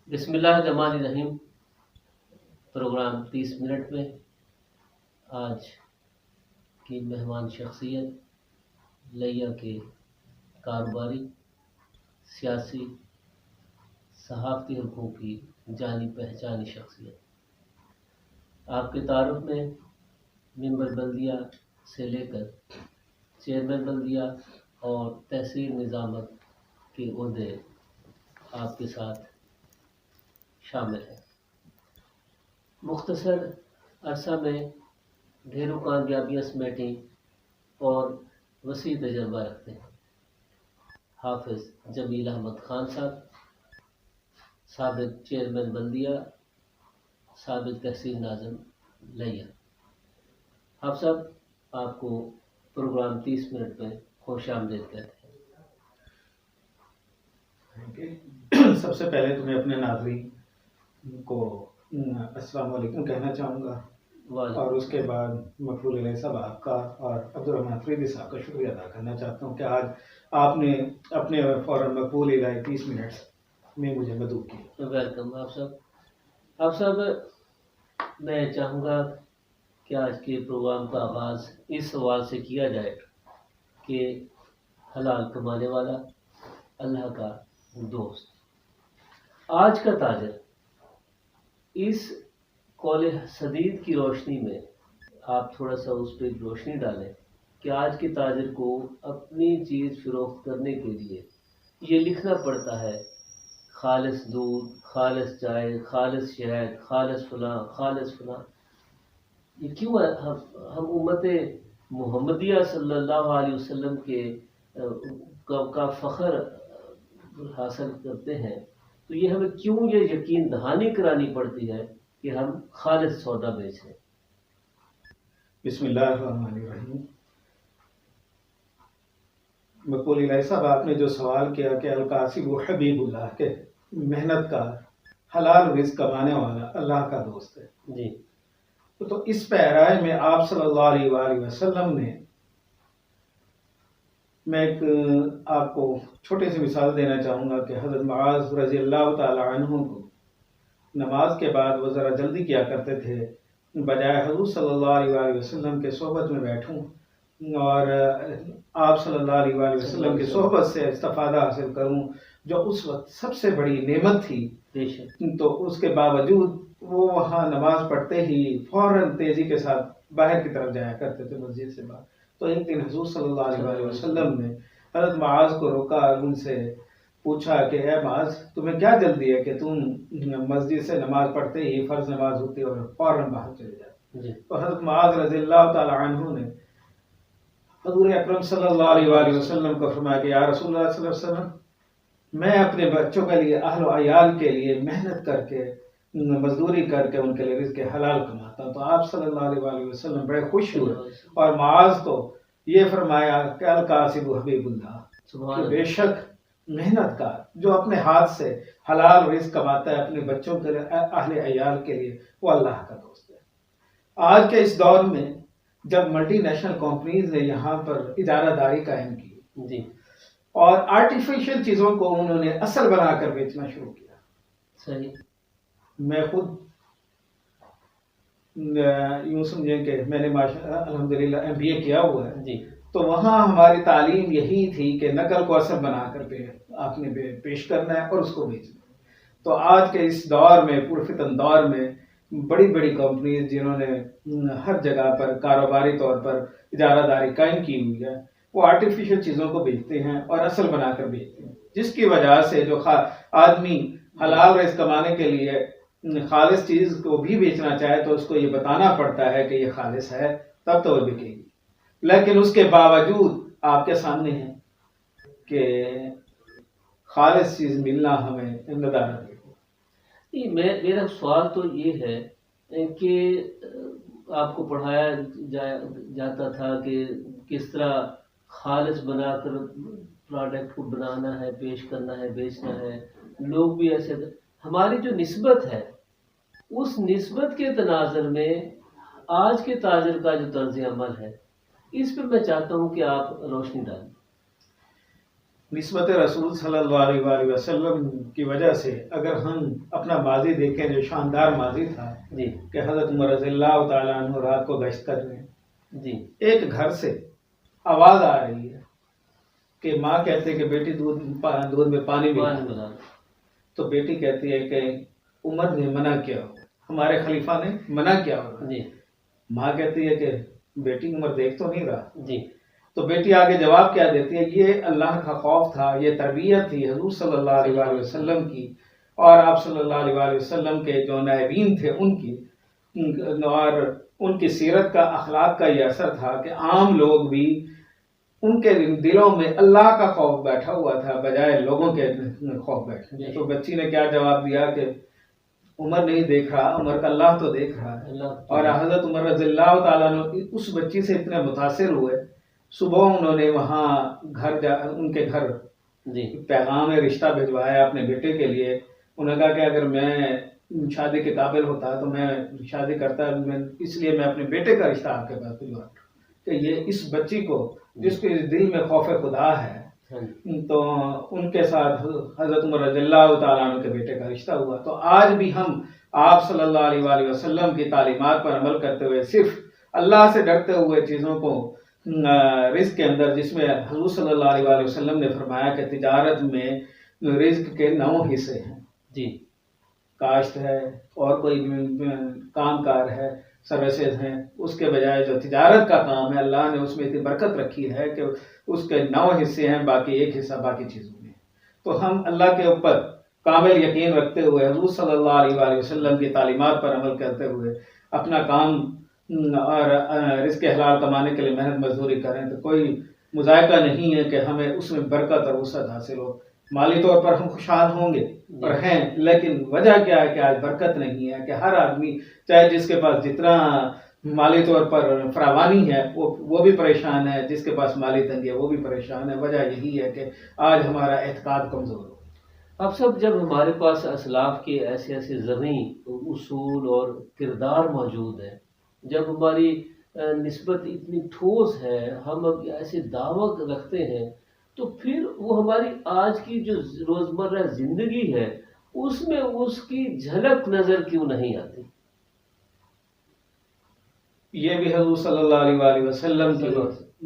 بسم اللہ الرحمن الرحیم۔ پروگرام 30 منٹ میں آج کی مہمان شخصیت لیا کے کاروباری، سیاسی، صحافتی حقوق کی جانی پہچانی شخصیت۔ آپ کے تعارف میں ممبر بلدیہ سے لے کر چیئرمین بلدیہ اور تحصیل نظامت کے عہدے آپ کے ساتھ شامل ہیں۔ مختصر عرصہ میں ڈھیروں کامیابیاں سمیٹیں اور وسیع تجربہ رکھتے ہیں۔ حافظ جمیل احمد خان صاحب، سابق چیئرمین بلدیہ، سابق تحصیل ناظم لیا۔ آپ صاحب، آپ کو پروگرام 30 منٹ میں خوش آمدید کہتے ہیں۔ سب سے پہلے تو میں اپنے ناظرین کو السلام علیکم کہنا چاہوں گا، اور اس کے بعد مقبول علیہ صاحب آپ کا اور عبدالرحمن فریدی صاحب کا شکریہ ادا کرنا چاہتا ہوں کہ آج آپ نے اپنے فوراً مقبول الہی 30 منٹ میں مجھے مدعو کیا۔ ویلکم آپ صاحب۔ آپ صاحب، میں چاہوں گا کہ آج کے پروگرام کا آغاز اس سوال سے کیا جائے کہ حلال کمانے والا، اللہ کا دوست، آج کا تاجر، اس قول سدید کی روشنی میں آپ تھوڑا سا اس پہ روشنی ڈالیں کہ آج کے تاجر کو اپنی چیز فروخت کرنے کے لیے یہ لکھنا پڑتا ہے خالص دودھ، خالص چائے، خالص شہد، خالص فلاں، خالص فلاں۔ یہ کیوں ہے؟ ہم امت محمدیہ صلی اللہ علیہ وسلم کے کا فخر حاصل کرتے ہیں، تو یہ ہمیں کیوں یہ یقین دہانی کرانی پڑتی ہے کہ ہم خالص سودا بیچ رہے ہیں؟ بسم اللہ الرحمن الرحیم۔ مقبول الہی صاحب، آپ نے جو سوال کیا کہ القاسب حبیب اللہ کے محنت کا حلال رزق کمانے والا اللہ کا دوست ہے، جی، تو اس پیرائے میں آپ صلی اللہ علیہ وآلہ وسلم نے، میں ایک آپ کو چھوٹی سی مثال دینا چاہوں گا کہ حضرت معاذ رضی اللہ تعالی عنہ کو نماز کے بعد وہ ذرا جلدی کیا کرتے تھے، بجائے حضور صلی اللہ علیہ وآلہ وسلم کے صحبت میں بیٹھوں اور آپ صلی اللہ علیہ وآلہ وسلم کی صحبت سے استفادہ حاصل کروں، جو اس وقت سب سے بڑی نعمت تھی، تو اس کے باوجود وہ وہاں نماز پڑھتے ہی فوراً تیزی کے ساتھ باہر کی طرف جایا کرتے تھے مسجد سے باہر۔ تو ایک دن حضور صلی اللہ علیہ وآلہ وسلم نے حضرت معاذ کو روکا اور ان سے پوچھا کہ اے معاذ، تمہیں کیا جلدی ہے کہ تم مسجد سے نماز پڑھتے ہی فرض نماز ہوتی اور فوراً باہر چلے جاتے؟ تو حضرت معاذ رضی اللہ تعالی عنہ نے حضور اکرم صلی اللہ علیہ وآلہ وسلم کو فرمایا کہ یا رسول اللہ صلی اللہ علیہ وسلم، میں اپنے بچوں کے لیے، اہل و عیال کے لیے محنت کر کے، مزدوری کر کے ان کے لیے رزق حلال کماتا ہوں۔ تو آپ صلی اللہ علیہ وآلہ وسلم بڑے خوش ہوئے اور معاذ کو یہ فرمایا کہ القاسب حبیب اللہ، کہ بے شک محنت کار جو اپنے ہاتھ سے حلال رزق کماتا ہے اپنے بچوں کے لیے، اہل عیال کے لیے، وہ اللہ کا دوست ہے۔ آج کے اس دور میں جب ملٹی نیشنل کمپنیز نے یہاں پر ادارہ داری قائم کی، جی، اور آرٹیفیشل چیزوں کو انہوں نے اصل بنا کر بیچنا شروع کیا، صحیح، میں خود یوں سمجھیں کہ میں نے الحمدللہ MBA کیا ہوا ہے، جی، تو وہاں ہماری تعلیم یہی تھی کہ نقل کو اصل بنا کر آپ نے پیش کرنا ہے اور اس کو بیچنا ہے۔ تو آج کے اس دور میں، پرفتن دور میں، بڑی بڑی کمپنیز جنہوں نے ہر جگہ پر کاروباری طور پر اجارہ داری قائم کی ہوئی ہے، وہ آرٹیفیشل چیزوں کو بیچتے ہیں اور اصل بنا کر بیچتے ہیں، جس کی وجہ سے جو آدمی حلال رزق کمانے کے لیے خالص چیز کو بھی بیچنا چاہے تو اس کو یہ بتانا پڑتا ہے کہ یہ خالص ہے، تب تو وہ بکے گی، لیکن اس کے باوجود آپ کے سامنے ہے کہ خالص چیز ملنا ہمیں ندامت ہے۔ میرا سوال تو یہ ہے کہ آپ کو پڑھایا جاتا تھا کہ کس طرح خالص بنا کر پروڈکٹ کو بنانا ہے، پیش کرنا ہے، بیچنا ہے، لوگ بھی ایسے ہماری جو نسبت ہے، اس نسبت کے تناظر میں آج کے تاجر کا جو طرز عمل ہے، اس پہ میں چاہتا ہوں کہ آپ روشنی ڈالیں۔ نسبت رسول صلی اللہ علیہ وآلہ وسلم کی وجہ سے اگر ہم اپنا ماضی دیکھیں جو شاندار ماضی تھا جی کہ حضرت عمر رضی اللہ تعالیٰ عنہ رات کو گشت کر رہے ہیں، جی ایک گھر سے آواز آ رہی ہے کہ ماں کہتے کہ بیٹی دودھ میں پانی ملا، تو بیٹی کہتی ہے کہ عمر نے منع کیا ہو، ہمارے خلیفہ نے منع کیا ہو. جی ماں کہتی ہے کہ بیٹی عمر دیکھ تو نہیں رہا. جی تو بیٹی آگے جواب کیا دیتی ہے، یہ اللہ کا خوف تھا، یہ تربیت تھی حضور صلی اللہ علیہ وآلہ وسلم کی اور آپ صلی اللہ علیہ وآلہ وسلم کے جو نائبین تھے ان کی، اور ان کی سیرت کا اخلاق کا یہ اثر تھا کہ عام لوگ بھی ان کے دلوں میں اللہ کا خوف بیٹھا ہوا تھا بجائے لوگوں کے خوف بیٹھے. تو بچی نے کیا جواب دیا کہ عمر نہیں دیکھ رہا، عمر کا اللہ تو دیکھ رہا ہے. اور حضرت عمر رضی اللہ تعالیٰ عنہ اس بچی سے اتنے متاثر ہوئے، صبح انہوں نے وہاں ان کے گھر پیغام رشتہ بھجوایا اپنے بیٹے کے لیے. انہوں نے کہا کہ اگر میں شادی کے قابل ہوتا تو میں شادی کرتا، اس لیے میں اپنے بیٹے کا رشتہ آپ کے پاس بھجوا کہ یہ اس بچی کو جس کے دل میں خوف خدا ہے تو ان کے ساتھ حضرت عمر رضی اللہ تعالیٰ عنہ کے بیٹے کا رشتہ ہوا. تو آج بھی ہم آپ صلی اللہ علیہ وآلہ وسلم کی تعلیمات پر عمل کرتے ہوئے صرف اللہ سے ڈرتے ہوئے چیزوں کو رزق کے اندر، جس میں حضور صلی اللہ علیہ وآلہ وسلم نے فرمایا کہ تجارت میں رزق کے 9 حصے ہیں. جی، کاشت ہے اور کوئی کام کار ہے، سروسز ہیں، اس کے بجائے جو تجارت کا کام ہے اللہ نے اس میں اتنی برکت رکھی ہے کہ اس کے 9 حصے ہیں، باقی 1 حصہ باقی چیزوں میں. تو ہم اللہ کے اوپر کامل یقین رکھتے ہوئے حضور صلی اللہ علیہ وآلہ وسلم کی تعلیمات پر عمل کرتے ہوئے اپنا کام اور رزق حلال کمانے کے لیے محنت مزدوری کریں تو کوئی مذائقہ نہیں ہے کہ ہمیں اس میں برکت اور وسعت حاصل ہو. مالی طور پر ہم خوشحال ہوں گے اور ہیں، لیکن وجہ کیا ہے کہ آج برکت نہیں ہے کہ ہر آدمی چاہے جس کے پاس جتنا مالی طور پر فراوانی ہے وہ بھی پریشان ہے، جس کے پاس مالی تنگی ہے وہ بھی پریشان ہے. وجہ یہی ہے کہ آج ہمارا اعتقاد کمزور ہو. اب سب جب ہمارے پاس اسلاف کے ایسے زرعی اصول اور کردار موجود ہیں، جب ہماری نسبت اتنی ٹھوس ہے، ہم اب ایسے دعویٰ رکھتے ہیں، تو پھر وہ ہماری آج کی جو روزمرہ زندگی ہے اس میں اس کی جھلک نظر کیوں نہیں آتی؟ یہ بھی حضور صلی اللہ علیہ وآلہ وسلم کی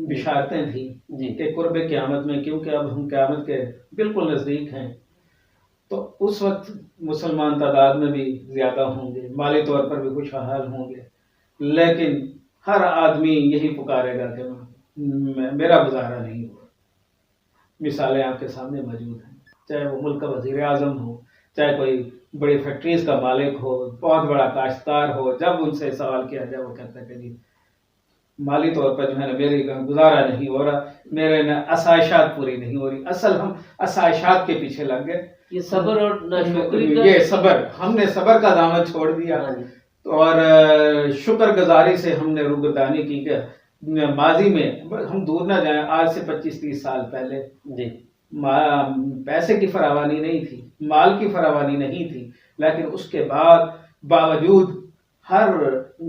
بشارتیں تھیں کہ قرب قیامت میں، کیونکہ اب ہم قیامت کے بالکل نزدیک ہیں، تو اس وقت مسلمان تعداد میں بھی زیادہ ہوں گے، مالی طور پر بھی خوشحال ہوں گے، لیکن ہر آدمی یہی پکارے گا کہ میرا گزارا نہیں ہوا. مثالیں آپ کے سامنے موجود ہیں، چاہے وہ ملک کا وزیر اعظم ہو، چاہے کوئی بڑی فیکٹریز کا مالک ہو، بہت بڑا کاشتکار ہو، جب ان سے سوال کیا جائے وہ کہتا ہے کہ جی مالی طور پر جو ہے نا میری گزارا نہیں ہو رہا، میرے نا آسائشات پوری نہیں ہو رہی. اصل ہم آسائشات کے پیچھے لگ گئے. یہ صبر اور ناشکری کا، یہ صبر، ہم نے صبر کا دامن چھوڑ دیا اور شکر گزاری سے ہم نے روگردانی کی کہ ماضی میں ہم دور نہ جائیں، آج سے 25-30 سال پہلے پیسے کی فراوانی نہیں تھی، مال کی فراوانی نہیں تھی، لیکن اس کے بعد باوجود ہر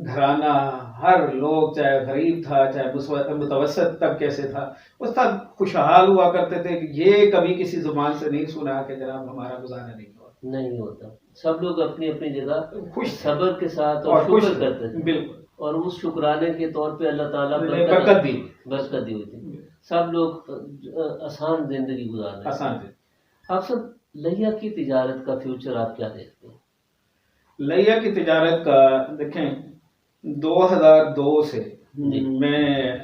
گھرانہ، ہر لوگ، چاہے غریب تھا چاہے متوسط طبقے سے تھا، اس تک خوشحال ہوا کرتے تھے. کہ یہ کبھی کسی زبان سے نہیں سنا کہ جناب ہمارا گزارا نہیں ہوتا. سب لوگ اپنی اپنی جگہ خوش، صبر کے ساتھ اور شکر کرتے تھے. بالکل. اور اس شکرانے کے طور پہ اللہ تعالیٰ برکت دی ہوئی تھی. سب لوگ آسان زندگی گزار رہے تھے. آپ سب لیا کی تجارت کا فیوچر آپ کیا دیکھتے ہیں؟ لیا کی تجارت کا دیکھیں، 2002 سے میں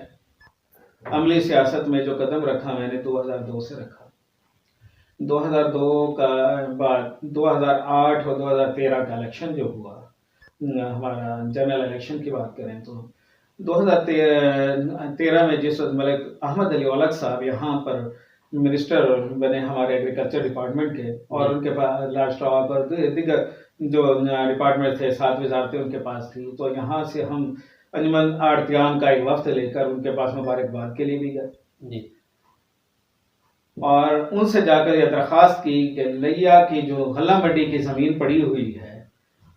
عملی سیاست میں جو قدم رکھا میں نے 2002 سے رکھا. 2002 کا بعد 2008 اور 2013 کا الیکشن جو ہوا، ہمارا جنرل الیکشن کی بات کریں تو 2013 میں جس وقت ملک احمد علی اولک صاحب یہاں پر منسٹر بنے ہمارے ایگریکلچر ڈپارٹمنٹ کے، اور ان کے پاس لائف اسٹاک اور دیگر جو ڈپارٹمنٹ تھے، 7 وزارتیں ان کے پاس تھی، تو یہاں سے ہم انجمن آڑتیان کا ایک وفد لے کر ان کے پاس مبارکباد کے لیے بھی گئے اور ان سے جا کر یہ درخواست کی کہ لیا کی جو غلہ منڈی کی زمین پڑی ہوئی ہے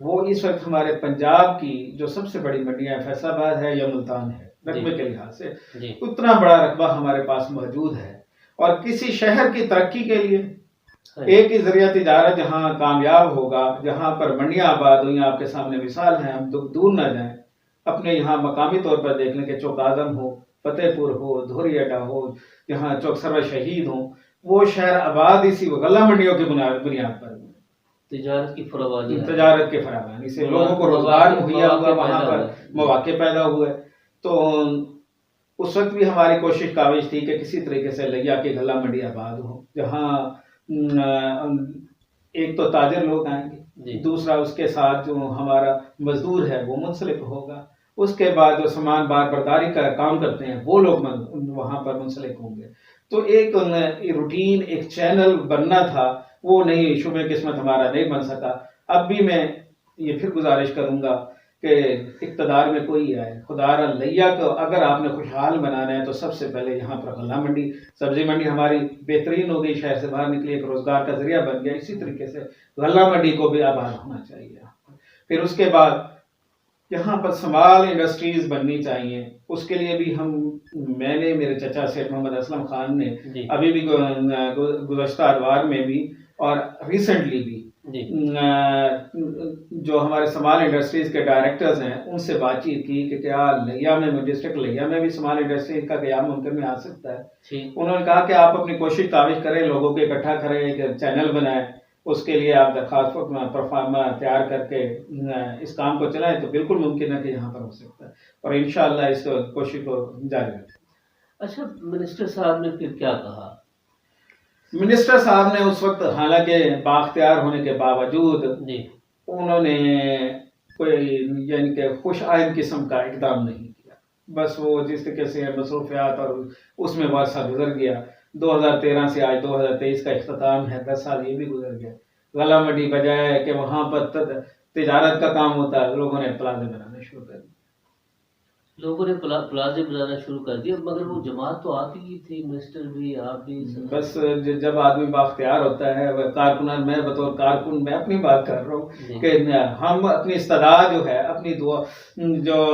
وہ اس وقت ہمارے پنجاب کی جو سب سے بڑی منڈیاں فیصل آباد ہے یا ملتان ہے، رقبے کے لحاظ سے اتنا بڑا رقبہ ہمارے پاس موجود ہے، اور کسی شہر کی ترقی کے لیے ہاں، ایک ہی ذریعہ تجارت جہاں کامیاب ہوگا، جہاں پر منڈیاں آباد ہوئی، آپ کے سامنے مثال ہے، ہم دور نہ جائیں، اپنے یہاں مقامی طور پر دیکھ لیں کہ چوک آزم ہو، فتح پور ہو، دھوری اڈا ہو، جہاں چوک سرور شہید ہوں، وہ شہر آباد اسی غلہ منڈیوں کی بنیاد پر ہوئے۔ تجارت کی فراوانی ہے، تجارت کے فراوانی سے لوگوں کو روزگار مہیا ہوا، وہاں پر مواقع پیدا ہوئے۔ تو اس وقت بھی ہماری کوشش کاوش تھی کہ کسی طریقے سے لیا کی غلہ منڈی آباد ہو، جہاں ایک تو تاجر لوگ آئیں گے، دوسرا اس کے ساتھ جو ہمارا مزدور ہے وہ منسلک ہوگا، اس کے بعد جو سامان بار برداری کا کام کرتے ہیں وہ لوگ وہاں پر منسلک ہوں گے۔ تو ایک روٹین، ایک چینل بننا تھا، وہ نہیں، شبہ قسمت ہمارا نہیں بن سکا۔ اب بھی میں یہ پھر گزارش کروں گا کہ اقتدار میں کوئی آئے، خدا را لیا کو اگر آپ نے خوشحال بنانا ہے تو سب سے پہلے یہاں پر غلہ منڈی، سبزی منڈی ہماری بہترین ہو گئی، شہر سے باہر نکلی، ایک روزگار کا ذریعہ بن گیا، اسی طریقے سے غلہ منڈی کو بھی آباد ہونا چاہیے۔ پھر اس کے بعد یہاں پر سمال انڈسٹریز بننی چاہیے، اس کے لیے بھی میں نے، میرے چچا سیٹھ محمد اسلم خان نے ابھی بھی گزشتہ ادوار میں بھی اور ریسنٹلی بھی جو ہمارے سمال انڈسٹریز کے ڈائریکٹرز ہیں ان سے بات چیت کی کہ کیا لیا میں ڈسٹرکٹ لیا میں بھی سمال انڈسٹریز کا قیام ممکن میں آ سکتا ہے۔ انہوں نے کہا کہ آپ اپنی کوشش کاوش کریں، لوگوں کو اکٹھا کریں، ایک چینل بنائیں، اس کے لیے آپ درخواست پرفارما تیار کر کے اس کام کو چلائیں تو بالکل ممکن ہے کہ یہاں پر ہو سکتا ہے، اور انشاءاللہ اس کوشش کو جاری رکھیں۔ اچھا، منسٹر صاحب نے پھر کیا کہا؟ منسٹر صاحب نے اس وقت حالانکہ بااختیار ہونے کے باوجود انہوں نے کوئی یعنی کہ خوش آئند قسم کا اقدام نہیں کیا، بس وہ جس طریقے سے مصروفیات اور اس میں بہت سا گزر گیا۔ 2013 سے آج 2023 کا اختتام ہے، 10 سال یہ بھی گزر گیا۔ غلہ منڈی بجائے کہ وہاں پر تجارت کا کام ہوتا ہے، لوگوں نے پلازے بنانا شروع کر دیا، پلازے بنانا شروع کر دیا، مگر وہ جماعت تو آپ ہی تھی، منسٹر بھی آپ بھی۔ بس جب آدمی بااختیار ہوتا ہے، کارکنان، میں بطور کارکن میں اپنی بات کر رہا ہوں کہ ہم اپنی استدعا جو ہے، اپنی دعا جو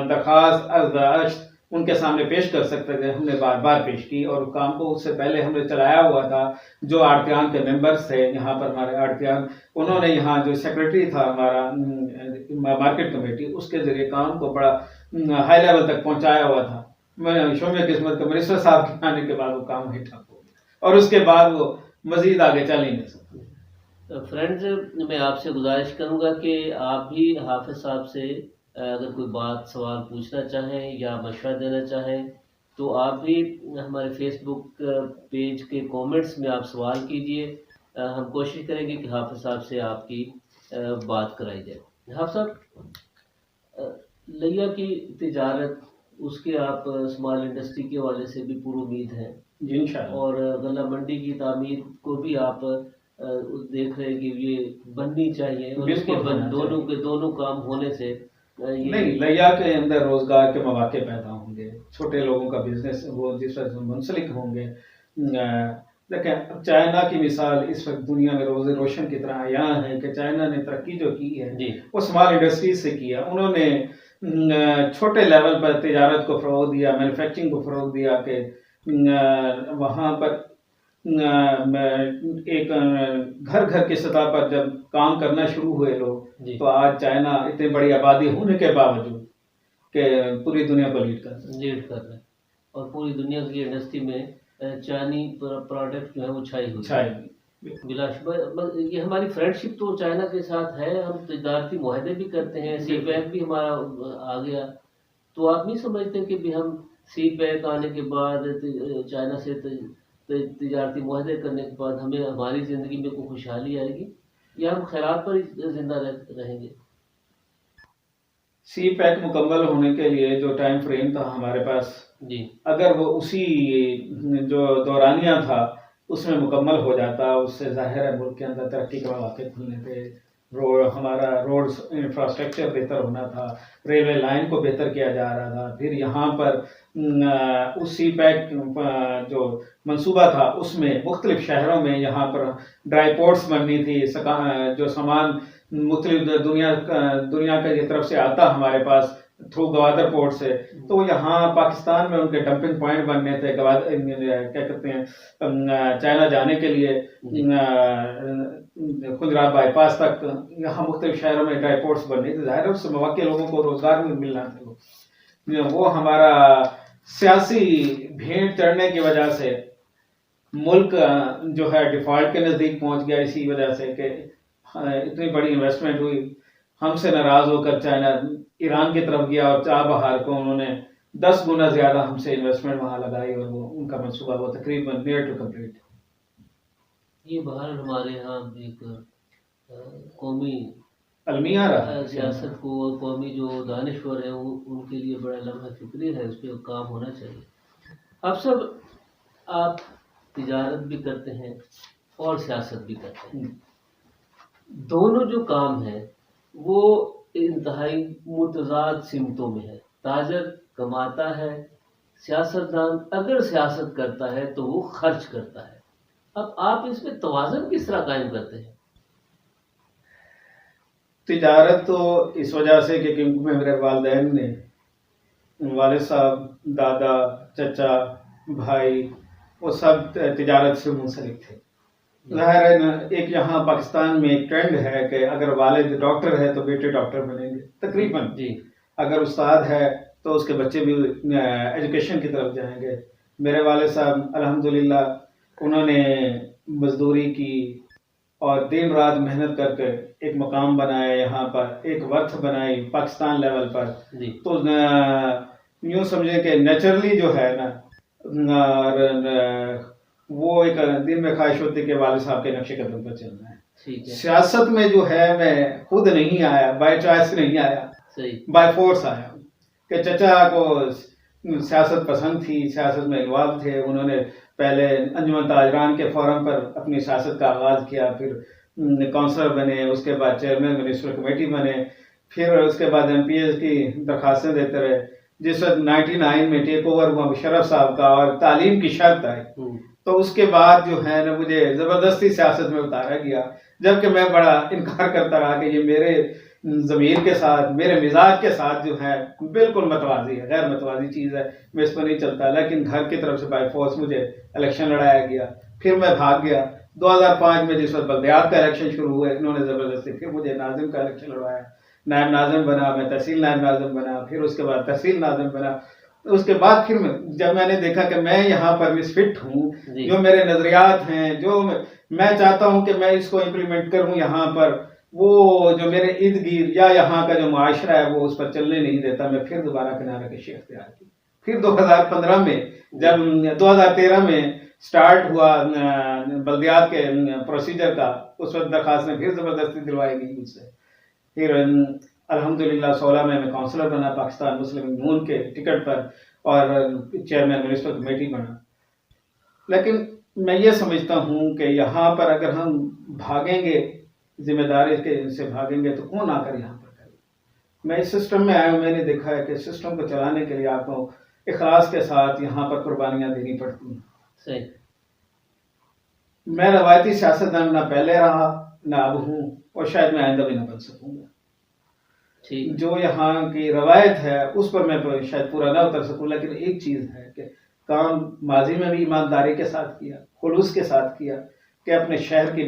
درخواست عرض ان کے سامنے پیش کر سکتے تھے، ہم نے بار بار پیش کی، اور کام کو اس سے پہلے ہم نے چلایا ہوا تھا۔ جو آڑتیان کے ممبرز تھے یہاں پر، ہمارے آڑتیان، انہوں نے یہاں جو سیکرٹری تھا ہمارا مارکیٹ کمیٹی، اس کے ذریعے کام کو بڑا ہائی لیول تک پہنچایا ہوا تھا۔ میں شومی قسمت کے منسٹر صاحب کے آنے کے بعد وہ کام وہیں ٹھپ ہو گیا، اور اس کے بعد وہ مزید آگے چل ہی نہیں سکتا۔ فرینڈز، میں آپ سے گزارش کروں گا کہ آپ بھی حافظ صاحب سے اگر کوئی بات سوال پوچھنا چاہیں یا مشورہ دینا چاہیں تو آپ بھی ہمارے فیس بک پیج کے کومنٹس میں آپ سوال کیجئے، ہم کوشش کریں گے کہ حافظ صاحب سے آپ کی بات کرائی جائے۔ حافظ صاحب، لیا کی تجارت، اس کے آپ اسمال انڈسٹری کے حوالے سے بھی پر امید ہیں جی انشاءاللہ، اور غلہ منڈی کی تعمیر کو بھی آپ دیکھ رہے ہیں کہ یہ بننی چاہیے، اور اس کے دونوں کام ہونے سے نہیں، لیا کے اندر روزگار کے مواقع پیدا ہوں گے، چھوٹے لوگوں کا بزنس وہ جس وقت منسلک ہوں گے۔ دیکھیں، چائنا کی مثال اس وقت دنیا میں روز روشن کی طرح عیاں ہے کہ چائنا نے ترقی جو کی ہے وہ اسمال انڈسٹریز سے کیا۔ انہوں نے چھوٹے لیول پر تجارت کو فروغ دیا، مینوفیکچرنگ کو فروغ دیا، کہ وہاں پر ایک گھر گھر کی سطح پر جب کام کرنا شروع ہوئے لوگ، تو آج چائنا اتنی بڑی آبادی ہونے کے باوجود کہ پوری دنیا کو لیڈ کر رہا ہے، اور پوری دنیا کی انڈسٹری میں چائنی پروڈکٹ جو ہے وہ چھائی ہوئی بلا شبہ۔ یہ ہماری فرینڈ شپ تو چائنا کے ساتھ ہے، ہم تجارتی معاہدے بھی کرتے ہیں، سی پیک بھی ہمارا آ گیا، تو آپ نہیں سمجھتے کہ بھی ہم سی پیک آنے کے بعد چائنا سے تجارتی معاہدے کرنے کے بعد ہمیں ہماری زندگی میں کوئی خوشحالی آئے گی یا ہم خیرات پر زندہ رہیں گے؟ سی پیک مکمل ہونے کے لیے جو ٹائم فریم تھا ہمارے پاس، اگر وہ اسی جو دورانیہ تھا اس میں مکمل ہو جاتا، اس سے ظاہر ہے ملک کے اندر ترقی کے مواقع کھلنے تھے، ہمارا روڈ انفراسٹرکچر بہتر ہونا تھا، ریلوے لائن کو بہتر کیا جا رہا تھا، پھر یہاں پر اس سی پیک جو منصوبہ تھا اس میں مختلف شہروں میں یہاں پر ڈرائی پورٹس بننی تھی، جو سامان مختلف دنیا کی طرف سے آتا ہمارے پاس تھرو گوادر پورٹ سے، تو یہاں پاکستان میں ان کے ڈمپنگ پوائنٹ بننے تھے کیا کہتے ہیں چائنا جانے کے لیے، خجرات بائی پاس تک یہاں مختلف شہروں میں ڈرائی پورٹس بننے تھے، ظاہر ہے اس سے مواقع لوگوں کو روزگار میں ملنا تھا. وہ ہمارا سیاسی بھیڑ چڑھنے کی وجہ سے ملک جو ہے ڈیفالٹ کے نزدیک پہنچ گیا، اسی وجہ سے کہ اتنی بڑی انویسٹمنٹ ہوئی، ہم سے ناراض ہو کر چائنا ایران کی طرف گیا اور چاہ بہار کو انہوں نے 10 گنا زیادہ ہم سے انویسٹمنٹ وہاں لگائی، اور وہ ان کا منصوبہ وہ تقریباً نیئر ٹو کمپلیٹ. یہ بہر ہمارے یہاں ایک قومی المیہ رہا سیاست کو اور قومی جو دانشور ہیں ان کے لیے بڑا لمحہ فکری ہے، اس پہ کام ہونا چاہیے. اب سب آپ تجارت بھی کرتے ہیں اور سیاست بھی کرتے ہیں، دونوں جو کام ہیں وہ انتہائی متضاد سمتوں میں ہے. تاجر کماتا ہے، سیاستدان اگر سیاست کرتا ہے تو وہ خرچ کرتا ہے. اب آپ اس میں توازن کس طرح قائم کرتے ہیں؟ تجارت تو اس وجہ سے کہ کیونکہ میرے والدین نے، والد صاحب، دادا، چچا، بھائی، وہ سب تجارت سے منسلک تھے. ظاہر ہے ایک یہاں پاکستان میں ایک ٹرینڈ ہے کہ اگر والد ڈاکٹر ہے تو بیٹے ڈاکٹر بنیں گے تقریباً، اگر استاد ہے تو اس کے بچے بھی ایجوکیشن کی طرف جائیں گے. میرے والد صاحب الحمدللہ انہوں نے مزدوری کی اور دن رات محنت کر کے ایک مقام بنایا، یہاں پر ایک ورتھ بنائی پاکستان لیول پر. تو یوں سمجھے کہ نیچرلی جو ہے نا، وہ ایک دل میں خواہش ہوتی کہ والد صاحب کے نقش قدم پر چلنا ہے. سیاست میں جو ہے میں خود نہیں آیا، بائی چوائس نہیں آیا، بائی فورس آیا. کہ چچا کو سیاست پسند تھی، سیاست میں انوالو تھے، انہوں نے پہلے انجمن تاجران کے فورم پر اپنی سیاست کا آغاز کیا، پھر کونسلر بنے، اس کے بعد چیئرمین میونسپل کمیٹی بنے، پھر اس کے بعد ایم پی ایس کی درخواستیں دیتے رہے. جس وقت 99 میں ٹیک اوور ہوا مشرف صاحب کا اور تعلیم کی شرط آئی، تو اس کے بعد جو ہے نا مجھے زبردستی سیاست میں اتارا گیا، جبکہ میں بڑا انکار کرتا رہا کہ یہ میرے ضمیر کے ساتھ، میرے مزاج کے ساتھ جو ہے بالکل متوازی ہے، غیر متوازی چیز ہے، میں اس پر نہیں چلتا. لیکن گھر کی طرف سے بائی فورس مجھے الیکشن لڑایا گیا، پھر میں بھاگ گیا. 2005 میں جس وقت بلدیات کا الیکشن شروع ہوئے، انہوں نے زبردستی پھر مجھے ناظم کا الیکشن لڑوایا، نائب ناظم بنا، میں تحصیل نائب ناظم بنا، پھر اس کے بعد تحصیل ناظم بنا. اس کے بعد پھر جب میں نے دیکھا کہ میں یہاں پر مسفٹ ہوں، جو میرے نظریات ہیں، جو میں چاہتا ہوں کہ میں اس کو امپلیمنٹ کروں یہاں پر، وہ جو میرے ارد گرد یا یہاں کا جو معاشرہ ہے وہ اس پر چلنے نہیں دیتا. میں پھر دوبارہ کنارہ کشی اختیار کی. پھر 2015 میں جب 2013 میں سٹارٹ ہوا بلدیات کے پروسیجر کا، اس وقت درخواستیں پھر زبردستی دلوائی گئی مجھ سے. پھر الحمدللہ 16 میں کونسلر بنا پاکستان مسلم یونین کے ٹکٹ پر اور چیئرمین میونسپل کمیٹی بنا. لیکن میں یہ سمجھتا ہوں کہ یہاں پر اگر ہم بھاگیں گے، ذمہ داری کے سے بھاگیں گے، تو کون آ کر یہاں پر کرے. میں اس سسٹم میں آیا ہوں، میں نے دیکھا ہے کہ سسٹم کو چلانے کے لیے آپ کو اخلاص کے ساتھ یہاں پر قربانیاں دینی پڑتی ہیں. صحیح. میں روایتی سیاستدان نہ پہلے رہا نہ اب ہوں، اور شاید میں آئندہ بھی نہ بن سکوں گا. جو یہاں کی روایت ہے اس پر میں شاید پورا نہ اتر سکوں، لیکن ایک چیز ہے کہ کام ماضی میں بھی ایمانداری کے ساتھ کیا، خلوص کے ساتھ کیا، کہ اپنے شہر کی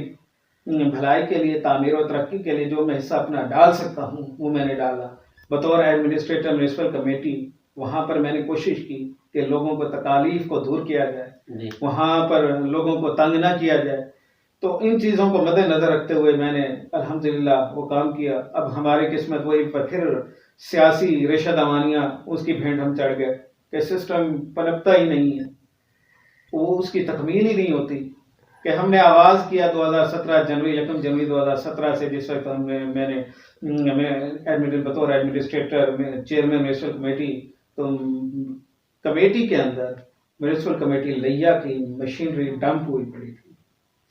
بھلائی کے لیے، تعمیر و ترقی کے لیے جو میں حصہ اپنا ڈال سکتا ہوں وہ میں نے ڈالا. بطور ایڈمنسٹریٹر میونسپل کمیٹی وہاں پر میں نے کوشش کی کہ لوگوں کو تکالیف کو دور کیا جائے، وہاں پر لوگوں کو تنگ نہ کیا جائے. تو ان چیزوں کو مد نظر رکھتے ہوئے میں نے الحمدللہ وہ کام کیا. اب ہماری قسمت وہی پر پھر سیاسی ریشہ دوانیاں، اس کی بھینٹ ہم چڑھ گئے کہ سسٹم پنپتا ہی نہیں ہے، وہ اس کی تکمیل ہی نہیں ہوتی. کہ ہم نے آغاز کیا 2017 جنوری 1 جنوری 2017 سے، جس وقت میں نے بطور ایڈمنسٹریٹر چیئرمین میونسپل کمیٹی، تو کمیٹی کے اندر میونسپل کمیٹی لیا کی مشینری ڈمپ ہوئی پڑی تھی،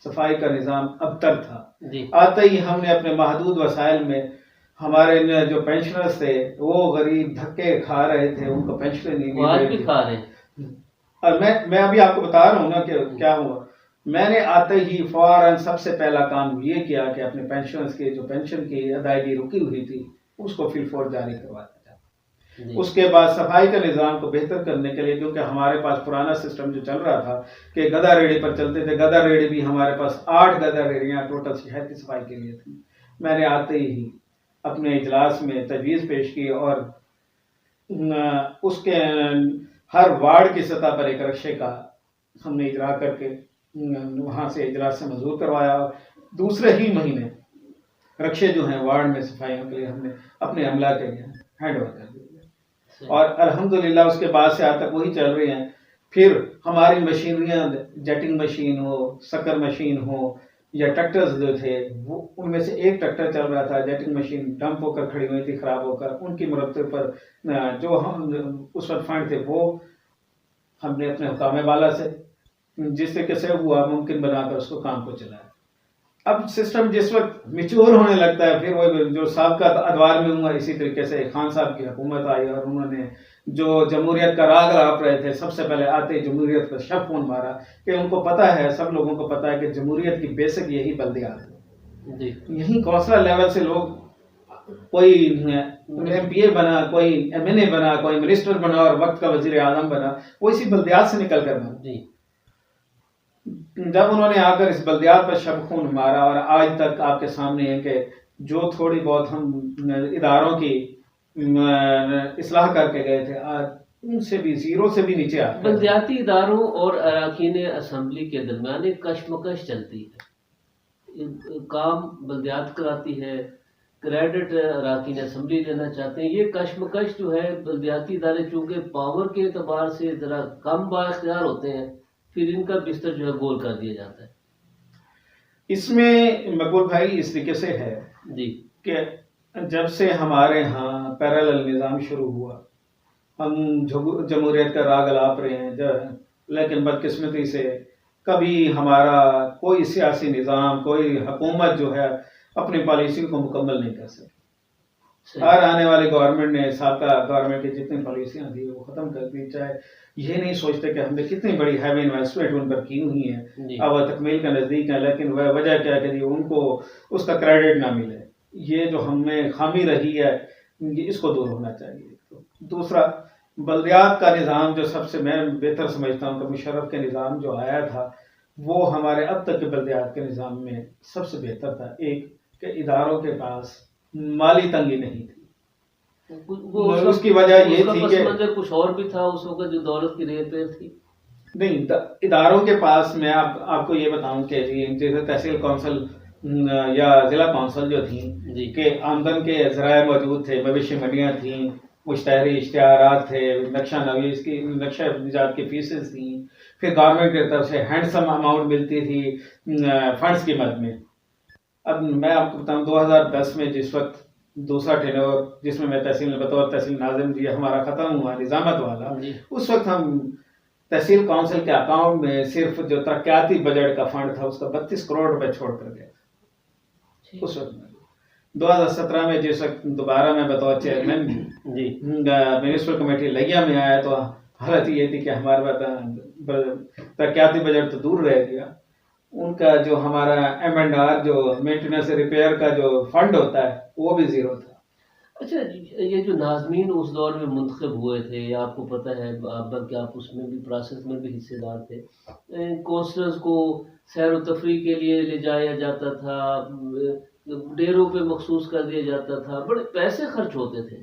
صفائی کا نظام ابتر تھا. آتے ہی ہم نے اپنے محدود وسائل میں، ہمارے جو پینشنرز تھے وہ غریب دھکے کھا رہے تھے، ان کو پینشنیں نہیں مل رہی تھی. اور میں ابھی آپ کو بتا رہا ہوں نا کہ کیا ہوا. میں نے آتے ہی فوراً سب سے پہلا کام یہ کیا کہ اپنے پینشنرز کے جو پینشن کی ادائیگی رکی ہوئی تھی اس کو فی الفور جاری کروایا جائے. جی اس کے بعد صفائی کا نظام کو بہتر کرنے کے لیے، کیونکہ ہمارے پاس پرانا سسٹم جو چل رہا تھا کہ گدا ریڑھی پر چلتے تھے، گدا ریڑھی بھی ہمارے پاس 8 گدا ریڑھیاں ٹوٹل شہر کی صفائی کے لیے تھیں. میں نے آتے ہی اپنے اجلاس میں تجویز پیش کی اور اس کے ہر وارڈ کی سطح پر ایک رکشے کا ہم نے اجرا کر کے وہاں سے اجلاس سے منظور کروایا. دوسرے ہی مہینے رکشے جو ہیں وارڈ میں صفائیوں کے لیے ہم نے اپنے عملہ کے لیے ہینڈ اوور کر دیے، اور الحمدللہ اس کے بعد سے آج تک وہی چل رہی ہیں. پھر ہماری مشینریاں، جیٹنگ مشین ہو، سکر مشین ہو، یا ٹریکٹرز جو تھے، وہ ان میں سے ایک ٹریکٹر چل رہا تھا، جیٹنگ مشین ڈمپ ہو کر کھڑی ہوئی تھی خراب ہو کر. ان کی مرتب پر جو ہم اس وقت فنڈ تھے وہ ہم نے اپنے حکام بالا سے جس طریقے سے ہوا ممکن بنا کر اس کو کام کو چلایا. اب سسٹم جس وقت میچور ہونے لگتا ہے، پھر وہ جو سابقہ ادوار میں ہوا، اسی طریقے سے خان صاحب کی حکومت آئی اور انہوں نے جو جمہوریت کا راگ راپ رہے تھے، سب سے پہلے آتے جمہوریت پر شب خون مارا کہ ان کو پتہ ہے، سب لوگوں کو پتہ ہے کہ جمہوریت کی بیسک یہی بلدیات ہے. جی یہی کونسلر لیول سے لوگ، کوئی ایم پی اے بنا، کوئی ایم این اے بنا، کوئی منسٹر بنا اور وقت کا وزیر اعظم بنا، وہ اسی بلدیات سے نکل کر بنا. جی جب انہوں نے آ کر اس بلدیات پر شب خون مارا، اور آج تک آپ کے سامنے ہے کہ جو تھوڑی بہت ہم اداروں کی اصلاح کر کے گئے تھے، آج ان سے بھی زیرو سے بھی نیچے آ گئے. بلدیاتی اداروں اور اراکین اسمبلی کے درمیان ایک کشمکش چلتی ہے. کام بلدیات کراتی ہے، کریڈٹ اراکین اسمبلی لینا چاہتے ہیں. یہ کشمکش جو ہے، بلدیاتی ادارے چونکہ پاور کے اعتبار سے ذرا کم با اختیار ہوتے ہیں، پھر ان کا بستر جو ہے گول کر دیا جاتا ہے. اس میں مقبول بھائی اس طریقے سے ہے جی کہ جب سے ہمارے ہاں پیرالل نظام شروع ہوا، ہم جمہوریت کا راگ الاپ رہے ہیں، لیکن بدقسمتی سے کبھی ہمارا کوئی سیاسی نظام، کوئی حکومت جو ہے اپنی پالیسی کو مکمل نہیں کر سکی. ہر آنے والی گورنمنٹ نے سابقہ گورنمنٹ کی جتنی پالیسیاں تھیں وہ ختم کر دی. چاہے یہ نہیں سوچتے کہ ہم نے کتنی بڑی ہیوی انویسٹمنٹ ان پر کی ہوئی ہے، اب وہ تکمیل کا نزدیک ہے، لیکن وہ وجہ کیا کہ ان کو اس کا کریڈٹ نہ ملے. یہ جو ہم میں خامی رہی ہے، اس کو دور ہونا چاہیے. دوسرا، بلدیات کا نظام جو سب سے میں بہتر سمجھتا ہوں کہ مشرف کے نظام جو آیا تھا، وہ ہمارے اب تک کے بلدیات کے نظام میں سب سے بہتر تھا. ایک کہ اداروں کے پاس مالی تنگی نہیں تھی. اس کی وجہ یہ تھی کہ کچھ اور بھی تھا اس وقت جو دولت کی ریت پہ تھی. نہیں، اداروں کے پاس میں آپ کو یہ بتاؤں کہ جیسے تحصیل کونسل یا ضلع کونسل جو تھیں کہ آمدن کے ذرائع موجود تھے، مویشی منڈیاں تھیں، مشتہری اشتہارات تھے، نقشہ نویس کی نقشہ نجات کی فیسز تھیں، پھر گورنمنٹ کی طرف سے ہینڈسم اماؤنٹ ملتی تھی فنڈز کی مد میں. اب میں آپ کو بتاؤں 2010 میں جس وقت دوسرا ٹینور جس میں تحصیل بطور تحصیل ناظم جی ہمارا ختم ہوا نظامت والا، اس وقت ہم تحصیل کونسل کے اکاؤنٹ میں صرف جو ترقیاتی بجٹ کا فنڈ تھا اس کا 32 کروڑ روپے چھوڑ کر گیا تھا. اس وقت 2017 میں جس وقت دوبارہ میں بطور چیئرمین میونسپل کمیٹی لگیا میں آیا تو حالت یہ تھی کہ ہمارے ترقیاتی بجٹ تو دور رہ گیا، ان کا جو ہمارا ایم اینڈ آر جو مینٹیننس ریپیئر کا جو فنڈ ہوتا ہے وہ بھی زیرو تھا. اچھا، یہ جو ناظمین اس دور میں منتخب ہوئے تھے، آپ کو پتہ ہے، بلکہ آپ اس میں بھی پروسیس میں بھی حصے دار تھے. کونسلرز کو سیر و تفریح کے لیے لے جایا جاتا تھا، ڈیروں پہ مخصوص کر دیا جاتا تھا، بڑے پیسے خرچ ہوتے تھے.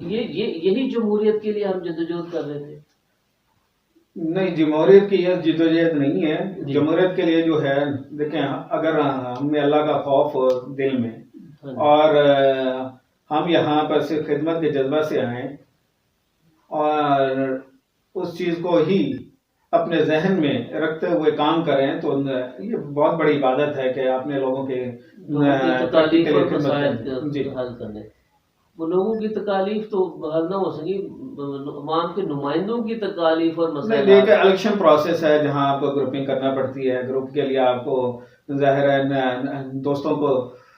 یہی جمہوریت کے لیے ہم جدوجہد کر رہے تھے. نہیں، جمہوریت کی یہ جدوجہد نہیں ہے. جمہوریت کے لیے جو ہے، دیکھیں، اگر ہمیں اللہ کا خوف ہو دل میں اور ہم یہاں پر صرف خدمت کے جذبہ سے آئیں اور اس چیز کو ہی اپنے ذہن میں رکھتے ہوئے کام کریں تو یہ بہت بڑی عبادت ہے کہ اپنے لوگوں کے تکالیف اور مسائل حل کرنے. وہ لوگوں کی تکالیف تو حل نہ ہو سکی، عوام کے نمائندوں کی تکالیف اور مسائل. دیکھیں، الیکشن پروسیس ہے جہاں آپ کو گروپنگ کرنا پڑتی ہے. گروپ کے لیے آپ کو ظاہر ہے دوستوں کو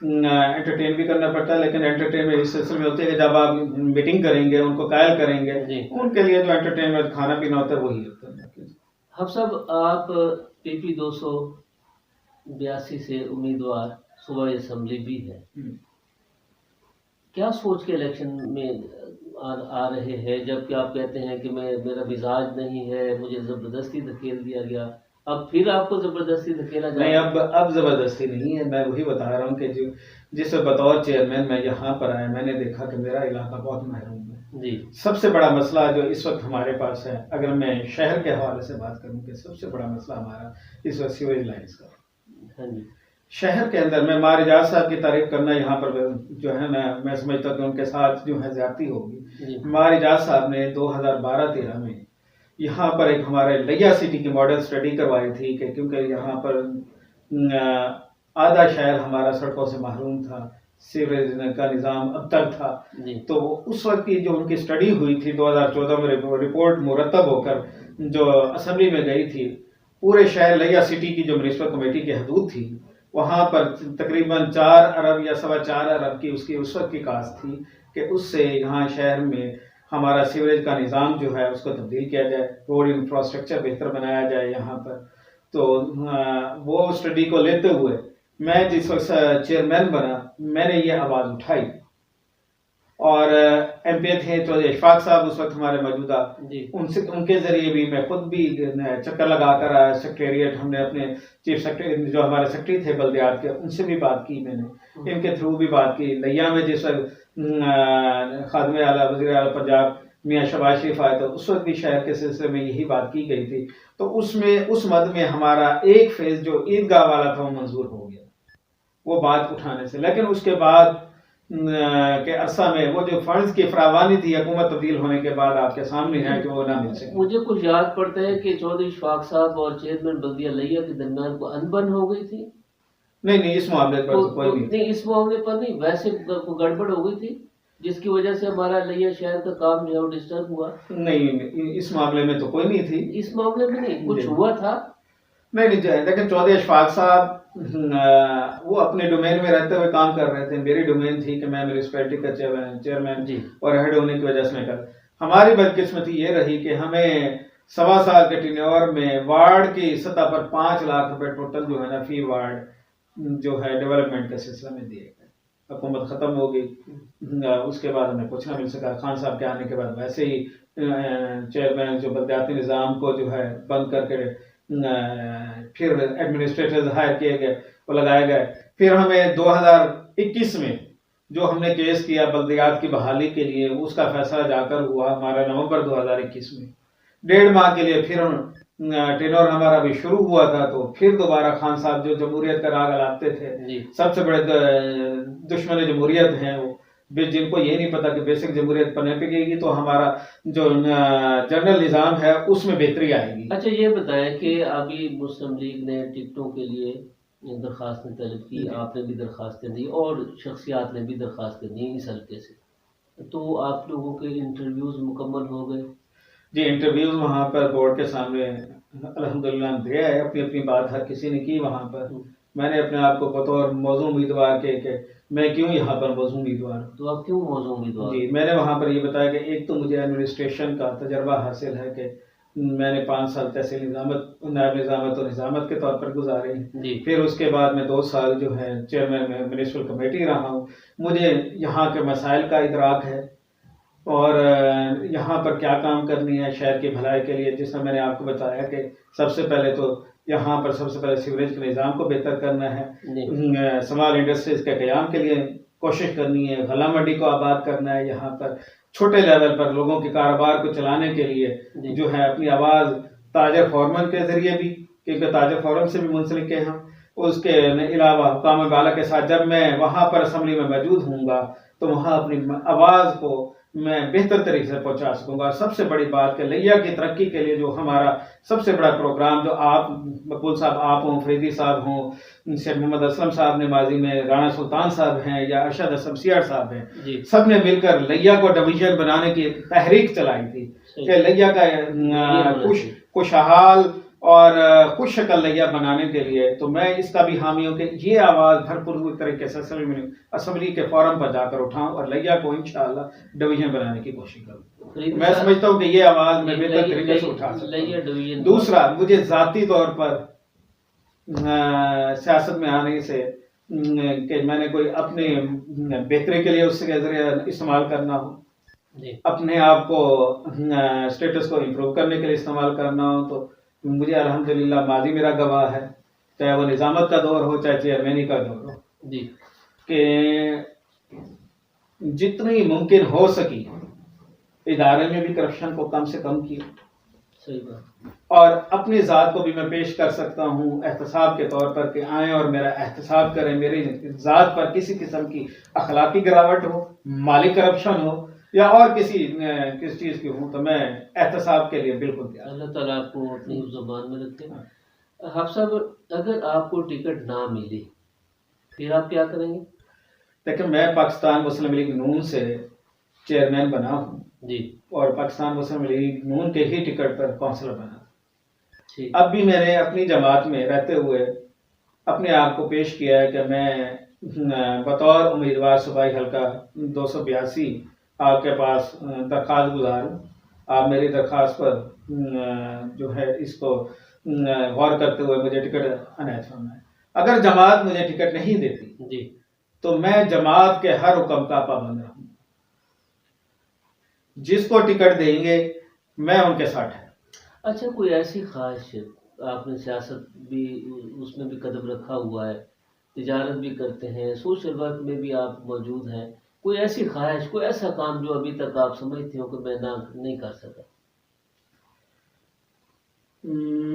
انٹرٹین بھی کرنا پڑتا ہے، لیکن انٹرٹینمنٹ اس سلسلے میں ہوتی ہے کہ جب آپ میٹنگ کریں گے، ان کو قائل کریں گے، ان کے لیے جو انٹرٹینمنٹ کھانا پینا ہوتا ہے وہی ہوتا ہے. حفص صاحب، آپ پی پی 282 سے امیدوار صوبائی اسمبلی بھی ہے. کیا سوچ کے الیکشن میں آ رہے ہیں، جبکہ آپ کہتے ہیں کہ میرا مزاج نہیں ہے، مجھے زبردستی دھکیل دیا گیا، اب پھر آپ کو زبردستی دھکیلا جا نہیں، رہا ہے؟ اب زبردستی نہیں ہے. میں وہی بتا رہا ہوں کہ جس بطور چیئرمین میں یہاں پر آیا، میں نے دیکھا کہ میرا علاقہ بہت محروم ہے. جی سب سے بڑا مسئلہ جو اس وقت ہمارے پاس ہے، اگر میں شہر کے حوالے سے بات کروں کہ سب سے بڑا مسئلہ ہمارا اس وقت سیوریج لائنس کا. ہاں جی شہر کے اندر میں مارجاز صاحب کی تعریف کرنا یہاں پر جو ہے نا، میں سمجھتا ہوں کہ ان کے ساتھ جو ہے زیادتی ہوگی. جی مارجاز صاحب نے 2012-13 میں یہاں پر ایک ہمارے لیا سٹی کی ماڈل اسٹڈی کروائی تھی کہ کیونکہ یہاں پر آدھا شہر ہمارا سڑکوں سے محروم تھا، سیوریج کا نظام اب تک تھا. جی تو اس وقت کی جو ان کی اسٹڈی ہوئی تھی 2014 میں رپورٹ مرتب ہو کر جو اسمبلی میں گئی تھی، پورے شہر لیا سٹی کی جو میونسپل کمیٹی کی حدود تھی، وہاں پر تقریباً 4 ارب یا 4.25 ارب کی اس وقت کی کاسٹ تھی کہ اس سے یہاں شہر میں ہمارا سیوریج کا نظام جو ہے اس کو تبدیل کیا جائے، روڈ انفراسٹرکچر بہتر بنایا جائے یہاں پر. تو وہ اسٹڈی کو لیتے ہوئے میں جس وقت چیئرمین بنا، میں نے یہ آواز اٹھائی. اور ایم پی تھے چودھری اشفاق صاحب اس وقت ہمارے موجودہ، جی ان کے ذریعے بھی میں خود بھی چکر لگا کر آیا سیکریٹریٹ. ہم نے اپنے چیف سیکرٹری جو ہمارے سیکرٹری تھے بلدیات کے، ان سے بھی بات کی، میں نے ان کے تھرو بھی بات کی. لیا میں جس وقت خادم اعلیٰ وزیر اعلیٰ پنجاب میاں شہباز شریف آئے تو اس وقت بھی شہر کے سلسلے میں یہی بات کی گئی تھی. تو اس مد میں ہمارا ایک فیز جو عیدگاہ والا تھا وہ منظور ہو گیا وہ بات اٹھانے سے. لیکن اس کے بعد کے عرصہ میں وہ جو فنڈز کی فراوانی تھی حکومت تبدیل ہونے کے بعد آپ کے سامنے ہے کہ وہ نہ مل سکے. مجھے کچھ یاد پڑتا ہے کہ چودھری اشفاق صاحب اور چیئرمین بلدیہ لیا کے درمیان کو انبن ہو گئی تھی. نہیں، اس معاملے پر تو کوئی نہیں. اس معاملے پر نہیں، ویسے گڑبڑ ہو گئی تھی جس کی وجہ سے ہمارا لیا شہر کا کام جو ہے وہ ڈسٹرب ہوا. نہیں، اس معاملے میں تو کوئی نہیں تھی. اس معاملے میں نہیں کچھ ہوا تھا. نہیں، لیکن چودھری اشفاق صاحب وہ اپنے ڈومین میں رہتے ہوئے کام کر رہے تھے. میری ڈومین تھی کہ میں میونسپلٹی کا چیئرمین جی اور ہیڈ ہونے کی وجہ سے میں کر. ہماری بدقسمتی یہ رہی کہ ہمیں 1.25 سال کے ٹینیور میں وارڈ کی سطح پر 5 لاکھ روپے ٹوٹل جو ہے نا فی وارڈ جو ہے ڈیولپمنٹ کے سلسلے میں دیے گئے. حکومت ختم ہو گئی، اس کے بعد ہمیں کچھ نہ مل سکا. خان صاحب کے آنے کے بعد ویسے ہی چیئرمین جو بلدیاتی نظام کو جو ہے بند کر کے پھر ایڈمنسٹریٹرز ہائر کیے گئے، وہ لگائے گئے. پھر ہمیں 2021 میں جو ہم نے کیس کیا بلدیات کی بحالی کے لیے، اس کا فیصلہ جا کر ہوا ہمارا نومبر 2021 میں. 1.5 ماہ کے لیے پھر ٹینور ہمارا بھی شروع ہوا تھا. تو پھر دوبارہ خان صاحب جو جمہوریت کا راگ الاپتے تھے، سب سے بڑے دشمن جمہوریت ہیں وہ، جن کو یہ نہیں پتا کہ بیسک جمہوریت پنپے گی تو ہمارا جو جنرل نظام ہے اس میں بہتری آئے گی. اچھا یہ بتائیں کہ ابھی مسلم لیگ نے ٹکٹوں کے لیے درخواستیں طلب کی، آپ نے بھی درخواستیں دی اور شخصیات نے بھی درخواستیں دی اس حلقے سے، تو آپ لوگوں کے انٹرویوز مکمل ہو گئے؟ جی، انٹرویوز وہاں پر بورڈ کے سامنے الحمدللہ دیا ہے. اپنی اپنی بات ہر کسی نے کی وہاں پر. میں نے اپنے آپ کو بطور موضوع امیدوار کہ میں کیوں یہاں پر موضوع امیدوار ہوں. تو آپ کیوں موضوع امیدوار؟ جی، میں نے وہاں پر یہ بتایا کہ ایک تو مجھے ایڈمنسٹریشن کا تجربہ حاصل ہے کہ میں نے 5 سال تحصیل نظامت، نائب نظامت اور نظامت کے طور پر گزارے ہیں. پھر اس کے بعد میں 2 سال جو ہے چیئرمین میں میونسپل کمیٹی رہا ہوں. مجھے یہاں کے مسائل کا ادراک ہے اور یہاں پر کیا کام کرنی ہے شہر کی بھلائی کے لیے. جس میں نے آپ کو بتایا کہ سب سے پہلے تو یہاں پر سیوریج کے نظام کو بہتر کرنا ہے، اسمال انڈسٹریز کے قیام کے لیے کوشش کرنی ہے، غلہ منڈی کو آباد کرنا ہے. یہاں پر چھوٹے لیول پر لوگوں کے کاروبار کو چلانے کے لیے جو ہے اپنی آواز تاجر فورمن کے ذریعے بھی، کیونکہ تاجر فورم سے بھی منسلک ہیں ہم. اس کے علاوہ حکام بالا کے ساتھ جب میں وہاں پر اسمبلی میں موجود ہوں گا تو وہاں اپنی آواز کو میں بہتر طریقے سے پہنچا سکوں گا. اور سب سے بڑی بات کہ لیا کی ترقی کے لیے جو ہمارا سب سے بڑا پروگرام، جو آپ مقبول صاحب آپ ہوں، فریدی صاحب ہوں، شیخ محمد اسلم صاحب نے ماضی میں، رانا سلطان صاحب ہیں یا ارشد اسلم سیاڑ صاحب ہیں، سب نے مل کر لیا کو ڈویژن بنانے کی تحریک چلائی تھی کہ لیا کا خوشحال اور خوش شکل لیا بنانے کے لیے. تو میں اس کا بھی حامی ہوں کہ یہ آواز بھرپور طریقے سے اسمبلی کے فورم پر جا کر اٹھاؤں اور لیا کو انشاءاللہ ڈویژن بنانے کی کوشش کروں. میں سمجھتا ہوں کہ یہ آواز میں بہتر طریقے سے اٹھا سکتا ہوں. دوسرا، مجھے ذاتی طور پر سیاست میں آنے سے کہ میں نے کوئی اپنے بہتری کے لیے اس کے ذریعے استعمال کرنا ہو، جی اپنے آپ کو اسٹیٹس کو امپروو کرنے کے لیے استعمال کرنا ہو، تو مجھے الحمدللہ ماضی میرا گواہ ہے، چاہے وہ نظامت کا دور ہو چاہے چیئرمینی کا دور ہو، جی کہ جتنی ممکن ہو سکی ادارے میں بھی کرپشن کو کم سے کم کیا، صحیح بات. اور اپنی ذات کو بھی میں پیش کر سکتا ہوں احتساب کے طور پر کہ آئیں اور میرا احتساب کریں، میری ذات پر کسی قسم کی اخلاقی گراوٹ ہو، مالی کرپشن ہو یا اور کسی چیز کی ہو، تو میں احتساب کے لیے بالکل تیار ہوں. اللہ تعالیٰ آپ کو اپنی زبان میں رکھے. حافظ صاحب اگر آپ کو ٹکٹ نہ ملی پھر آپ کیا کریں گے؟ لیکن میں پاکستان مسلم لیگ نون سے چیئرمین بنا ہوں جی اور پاکستان مسلم لیگ نون کے ہی ٹکٹ پر کونسلر بنا. ٹھیک. اب بھی میں نے اپنی جماعت میں رہتے ہوئے اپنے آپ کو پیش کیا ہے کہ میں بطور امیدوار صوبائی حلقہ 282 آپ کے پاس درخواست گزار ہوں. آپ میری درخواست پر جو ہے اس کو غور کرتے ہوئے مجھے ٹکٹ عنایت فرمائیں. اگر جماعت مجھے ٹکٹ نہیں دیتی جی تو میں جماعت کے ہر حکم کا پابند رہوں. جس کو ٹکٹ دیں گے میں ان کے ساتھ ہے. اچھا کوئی ایسی خواہش آپ نے سیاست بھی اس میں بھی قدم رکھا ہوا ہے، تجارت بھی کرتے ہیں، سوشل ورک میں بھی آپ موجود ہیں، کوئی ایسی خواہش، کوئی ایسا کام جو ابھی تک آپ سمجھتے ہو کہ میں نہیں کر سکا؟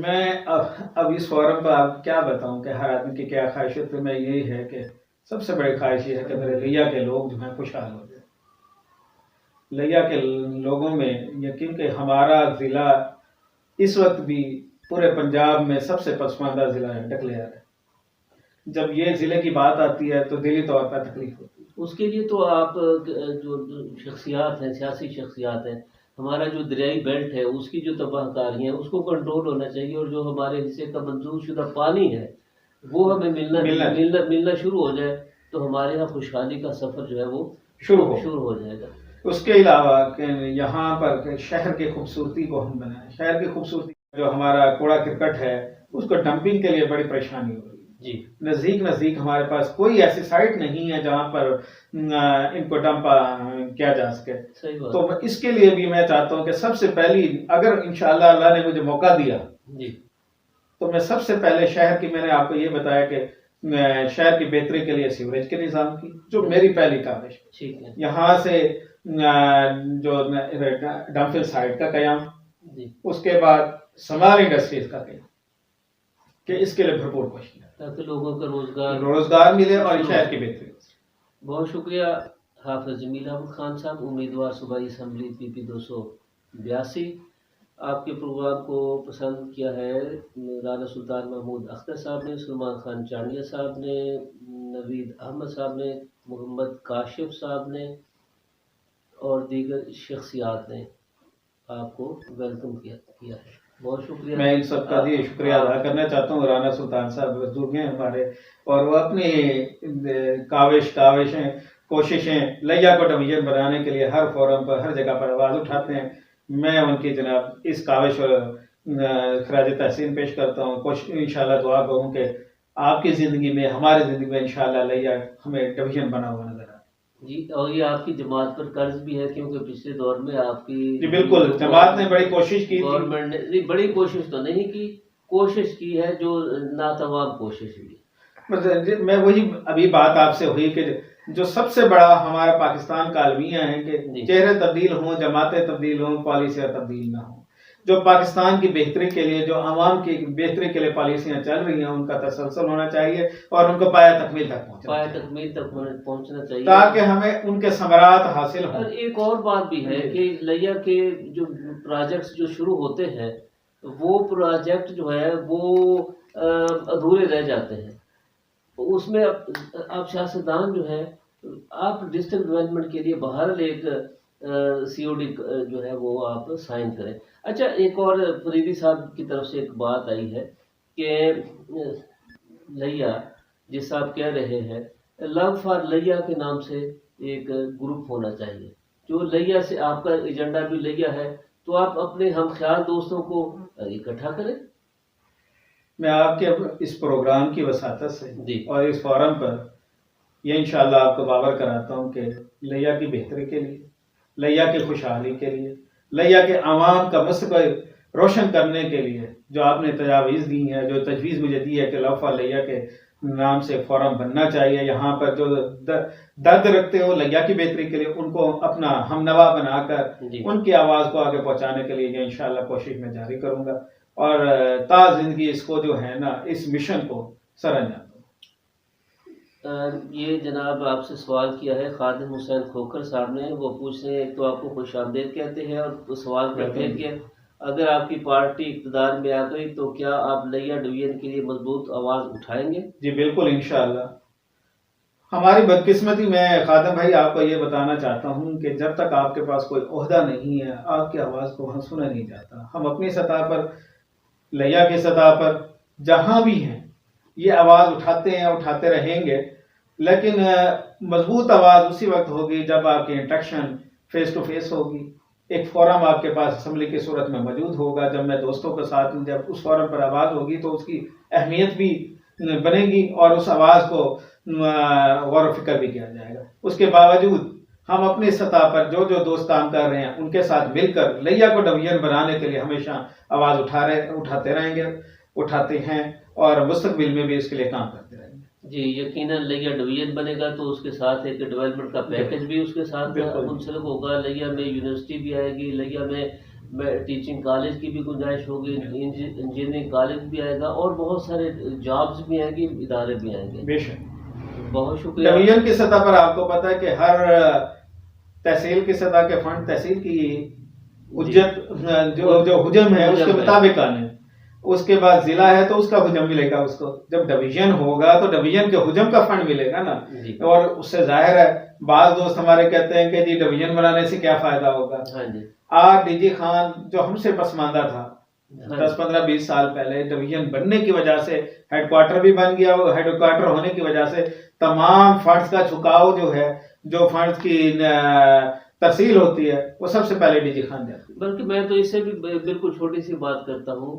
میں اب اس فورم پر آپ کیا بتاؤں کہ ہر آدمی کی کیا خواہشت ہے. میں یہی ہے کہ سب سے بڑی خواہش یہ ہے کہ میرے لیا کے لوگ جو ہیں خوشحال ہو جائیں. لیا کے لوگوں میں یقین کہ ہمارا ضلع اس وقت بھی پورے پنجاب میں سب سے پسماندہ ضلع ہے، ڈکلیئر ہے. جب یہ ضلع کی بات آتی ہے تو دلی طور پر تکلیف ہوتی ہے. اس کے لیے تو آپ جو شخصیات ہیں، سیاسی شخصیات ہیں، ہمارا جو دریائی بیلٹ ہے اس کی جو تباہ کاری ہے اس کو کنٹرول ہونا چاہیے، اور جو ہمارے حصے کا منظور شدہ پانی ہے وہ ہمیں ملنا شروع ہو جائے تو ہمارے یہاں خوشحالی کا سفر جو ہے وہ شروع ہو جائے گا. اس کے علاوہ کہ یہاں پر شہر کی خوبصورتی کو ہم بنائیں. شہر کی خوبصورتی جو ہمارا کوڑا کرکٹ ہے اس کو ڈمپنگ کے لیے بڑی پریشانی ہو رہی ہے. جی نزدیک ہمارے پاس کوئی ایسی سائٹ نہیں ہے جہاں پر ان کو ڈمپ کیا جا سکے. تو اس کے لیے بھی میں چاہتا ہوں کہ سب سے پہلی اگر انشاءاللہ اللہ نے مجھے موقع دیا جی تو میں سب سے پہلے شہر کی، میں نے آپ کو یہ بتایا کہ شہر کی بہتری کے لیے سیوریج کے نظام کی جو میری پہلی کاوش ہے. یہاں سے جو ڈمپنگ سائٹ کا قیام، اس کے بعد سمار انڈسٹریز کا قیام، کہ اس کے لیے بھرپور کوشش تاکہ لوگوں کا روزگار ملے اور شہر کی بہتری. بہت شکریہ حافظ جمیل احمد خان صاحب، امیدوار صوبائی اسمبلی PP 282. آپ کے پروگرام کو پسند کیا ہے رانا سلطان محمود اختر صاحب نے، سلمان خان چانڈیا صاحب نے، نوید احمد صاحب نے، محمد کاشف صاحب نے اور دیگر شخصیات نے آپ کو ویلکم کیا ہے. بہت شکریہ. میں ان سب کا بھی شکریہ ادا کرنا چاہتا ہوں. رانا سلطان صاحب بزرگ ہیں ہمارے، اور وہ اپنی کاوشیں کوششیں لیا کو ڈویژن بنانے کے لیے ہر فورم پر ہر جگہ پر آواز اٹھاتے ہیں. میں ان کی جناب اس کاوش اور خراج تحسین پیش کرتا ہوں. انشاءاللہ دعا کروں کہ آپ کی زندگی میں، ہماری زندگی میں انشاءاللہ لیا ہمیں ڈویژن بنا ہوا نظر آئے. جی اور یہ آپ کی جماعت پر قرض بھی ہے کیونکہ پچھلے دور میں آپ کی جی بالکل جماعت نے بڑی کوشش کی، گورنمنٹ نے بڑی کوشش تو نہیں کی، کوشش کی ہے جو ناتمام کوشش ہوئی. میں وہی ابھی بات آپ سے ہوئی کہ جو سب سے بڑا ہمارا پاکستان کا المیہ ہے کہ چہرے تبدیل ہوں، جماعتیں تبدیل ہوں، پالیسیاں تبدیل نہ ہوں. جو پاکستان کی بہتری کے لیے، جو عوام کی بہتری کے لیے پالیسیاں چل رہی ہیں ان کا تسلسل ہونا چاہیے اور ان کو پایہ تکمیل تک پہنچنا چاہیے تاکہ ہمیں ان کے ثمرات حاصل ہوں. اور ایک اور بات بھی ہے کہ لیا کے جو پروجیکٹس جو شروع ہوتے ہیں وہ پروجیکٹ جو ہے وہ ادھورے رہ جاتے ہیں. اس میں آپ سیاستدان جو ہے آپ ڈسٹرکٹ ڈیولپمنٹ کے لیے باہر ایک COD جو ہے وہ آپ سائن کریں. اچھا ایک اور فریدی صاحب کی طرف سے ایک بات آئی ہے کہ لیا جس آپ کہہ رہے ہیں لو فار لیا کے نام سے ایک گروپ ہونا چاہیے جو لیا سے آپ کا ایجنڈا بھی لیا ہے تو آپ اپنے ہم خیال دوستوں کو اکٹھا کریں. میں آپ کے اس پروگرام کی وساطت سے جی اور اس فورم پر یہ انشاءاللہ آپ کو باور کراتا ہوں کہ لیا کی بہتری کے لیے، لیا کی خوشحالی کے لیے، لیا کے عوام کا مستقبل روشن کرنے کے لیے جو آپ نے تجاویز دی ہیں، جو تجویز مجھے دی ہے کہ لوفا لیا کے نام سے فورم بننا چاہیے، یہاں پر جو درد رکھتے ہو لیا کی بہتری کے لیے ان کو اپنا ہم نوا بنا کر جی ان کی آواز کو آگے پہنچانے کے لیے یہ انشاءاللہ کوشش میں جاری کروں گا اور تا زندگی اس کو جو ہے نا اس مشن کو سر انجام دوں۔ یہ جناب آپ سے سوال کیا ہے خادم حسین کھوکھر صاحب نے، وہ پوچھ رہے ہیں ایک تو آپ کو خوش آمدید کہتے ہیں اور وہ سوال کرتے ہیں کہ اگر آپ کی پارٹی اقتدار میں آ گئی تو کیا آپ لیا ڈویژن کے لیے مضبوط آواز اٹھائیں گے؟ جی بالکل انشاءاللہ۔ ہماری بدقسمتی میں خادم بھائی آپ کو یہ بتانا چاہتا ہوں کہ جب تک آپ کے پاس کوئی عہدہ نہیں ہے آپ کی آواز کو وہاں سنا نہیں جاتا۔ ہم اپنی سطح پر، لیا کی سطح پر جہاں بھی ہیں یہ آواز اٹھاتے ہیں، اٹھاتے رہیں گے، لیکن مضبوط آواز اسی وقت ہوگی جب آپ کی انٹریکشن فیس ٹو فیس ہوگی۔ ایک فورم آپ کے پاس اسمبلی کی صورت میں موجود ہوگا، جب میں دوستوں کے ساتھ جب اس فورم پر آواز ہوگی تو اس کی اہمیت بھی بنے گی اور اس آواز کو غور و فکر بھی کیا جائے گا۔ اس کے باوجود ہم اپنی سطح پر جو جو دوست کام کر رہے ہیں ان کے ساتھ مل کر لیا کو ڈویژن بنانے کے لیے ہمیشہ آواز اٹھاتے رہیں گے، اٹھاتے ہیں اور مستقبل میں بھی اس کے لیے کام کرتے رہیں گے۔ جی یقیناً لیا ڈویژن بنے گا تو اس کے ساتھ ایک ڈیولپمنٹ کا پیکج بھی اس کے ساتھ بالکل۔ منسلک ہوگا، لیا میں یونیورسٹی بھی آئے گی، لیا میں ٹیچنگ کالج کی بھی گنجائش ہوگی، انجینئرنگ کالج بھی آئے گا اور بہت سارے جابز بھی آئیں گی، ادارے بھی آئیں گے۔ بے شک بہت شکریہ۔ ڈویژن کی سطح پر آپ کو پتہ ہے کہ ہر تحصیل کی سطح کے فنڈ تحصیل کی اجرت جو حجم ہے اس کے مطابق آنے، اس کے بعد ضلع ہے تو اس کا حجم ملے گا، اس کو جب ڈویژن ہوگا تو ڈویژن کے حجم کا فنڈ ملے گا نا۔ اور اس سے ظاہر ہے بعض دوست ہمارے کہتے ہیں کہ جی ڈویژن بنانے سے کیا فائدہ ہوگا۔ آج ڈی جی خان جو ہم سے پسماندہ تھا 10-15-20 سال پہلے، ڈویژن بننے کی وجہ سے ہیڈ کوارٹر بھی بن گیا، وہ ہیڈ کوارٹر ہونے کی وجہ سے تمام فنڈز کا چھکاؤ جو ہے، جو فنڈز کی ترسیل ہوتی ہے وہ سب سے پہلے ڈی جی خان جاتی ہے۔ بلکہ میں تو اس سے بھی بالکل چھوٹی سی بات کرتا ہوں،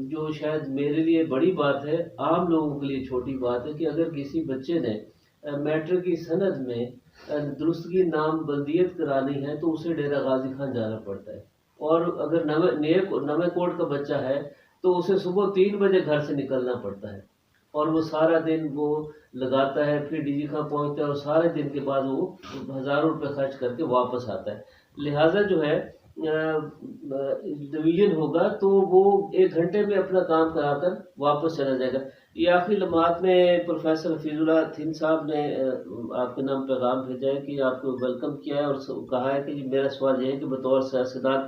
جو شاید میرے لیے بڑی بات ہے، عام لوگوں کے لیے چھوٹی بات ہے، کہ اگر کسی بچے نے میٹرک کی سند میں درستگی نام بلدیت کرانی ہے تو اسے ڈیرہ غازی خان جانا پڑتا ہے، اور اگر نوے کوٹ کا بچہ ہے تو اسے صبح 3 بجے گھر سے نکلنا پڑتا ہے اور وہ سارا دن وہ لگاتا ہے، پھر ڈی جی خان پہنچتا ہے اور سارے دن کے بعد وہ ہزاروں روپے خرچ کر کے واپس آتا ہے۔ لہٰذا جو ہے ڈویژن ہوگا تو وہ 1 گھنٹے میں اپنا کام کرا کر واپس چلا جائے گا۔ یہ آخری لمحات میں پروفیسر حفیظ اللہ تھن صاحب نے آپ کے نام پیغام بھیجا ہے کہ آپ کو ویلکم کیا ہے اور کہا ہے کہ میرا سوال یہ ہے کہ بطور سیاستدان